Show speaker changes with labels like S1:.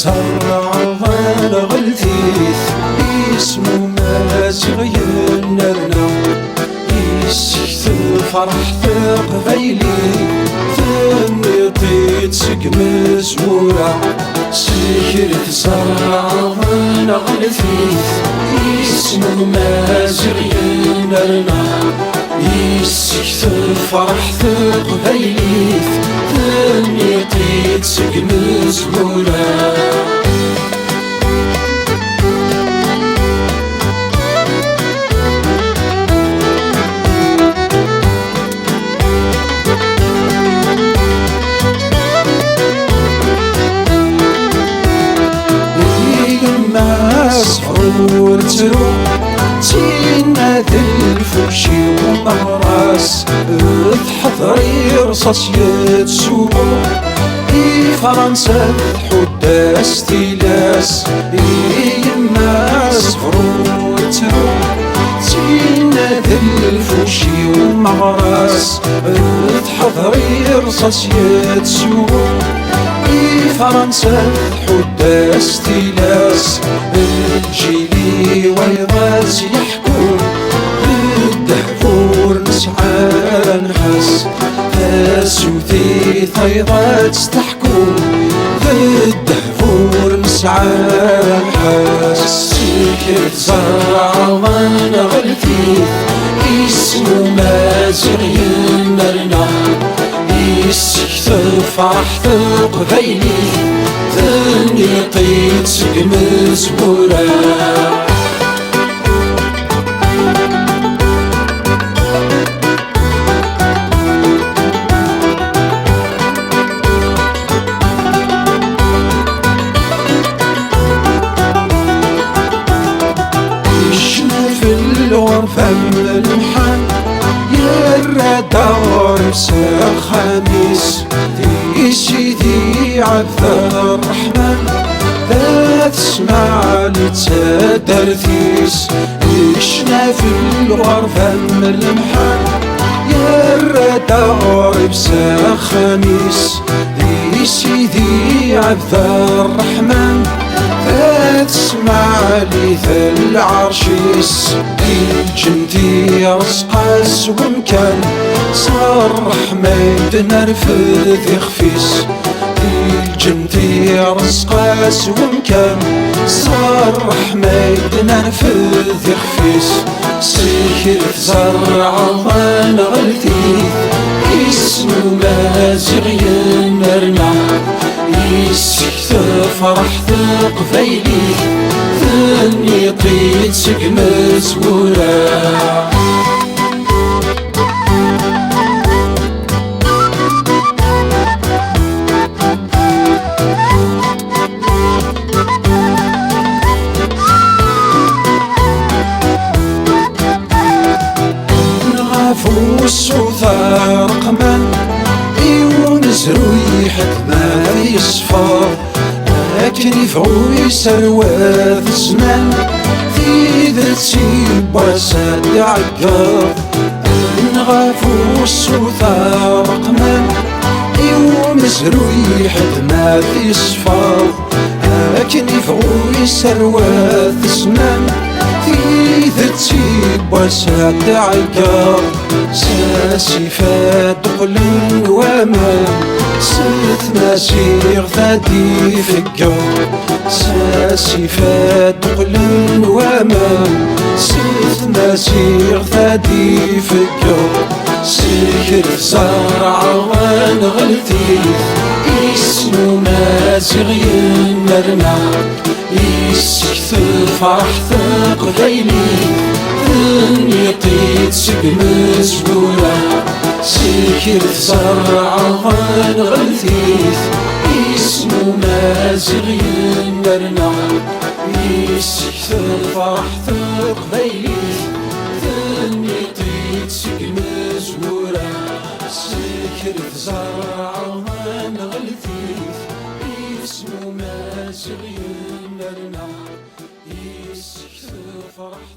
S1: زرع ظل غلتيث اسمو مازغ ينرنا يسكت فرح قبيلي ثني طيت سق مزمورة سكرت زرع ظل غلتيث اسمو مازغ ينرنا يسكت فرح قبيلي ثني طيت سق مزمورة صفرور ترو تينا ذي الفوشي ومهراس تحضري رصاص يتسوقو فرنسا حداس تيلاس يما صفرور ترو تينا ذي الفوشي ومهراس تحضري رصاص يتسوقو فرنسا حداس تيلاس الجيلي ويضاس يحكون بالدهفور نسعى نحس تاسوثي ثيضات تحكون بالدهفور نسعى نحس سكرت زرع ظن غلتي اسمو مازغ ينرنا يسكت فرح قبيلي ثاني طيت سق مزمورة يشنا في الغرفة من المحن يردار مساء خميس دي سيدي عبد الرحمن لا تسمع لتدرثيس يشنا في الغرفة من المحن يردار مساء خميس دي سيدي عبد الرحمن لا تسمع لي ذا العرشيس جنتي رزقاس ومكان صرح ما يدنرفذ يخفيس جنتي رزقاس ومكان صرح ما يدنرفذ يخفيس سكرت زرع ظن غلتي اسمو مازغ ينرنا يسكت فرح قبيلي ثاني طيت سق مزمورة نغافو السوثة رقما ونزرو يحد ما يصفر لكن يفعو يسروات الزمان في ذا تسيب وساد عقار نغافو السوثة رقما ونزرو يحد ما يصفر لكن يفعو يسروات الزمان في ذا تسيب وساد عقار ساسي فات قلن وما ست مسير ثادي فكر ساسي فات قلن وما ست مسير ثادي فكر سكرت زرع ظن غلتي اسمو مازغ ينرنا يسكت فرح قبيلي ثاني طيت سق مزمورة سكرت زرع ظن غلتيث اسمو مازغ ينرنا يسكت فرح قبيلي ثاني طيت سق مزمورة سكرت زرع ظن غلتيث اسمو مازغ ينرنا يسكت فرح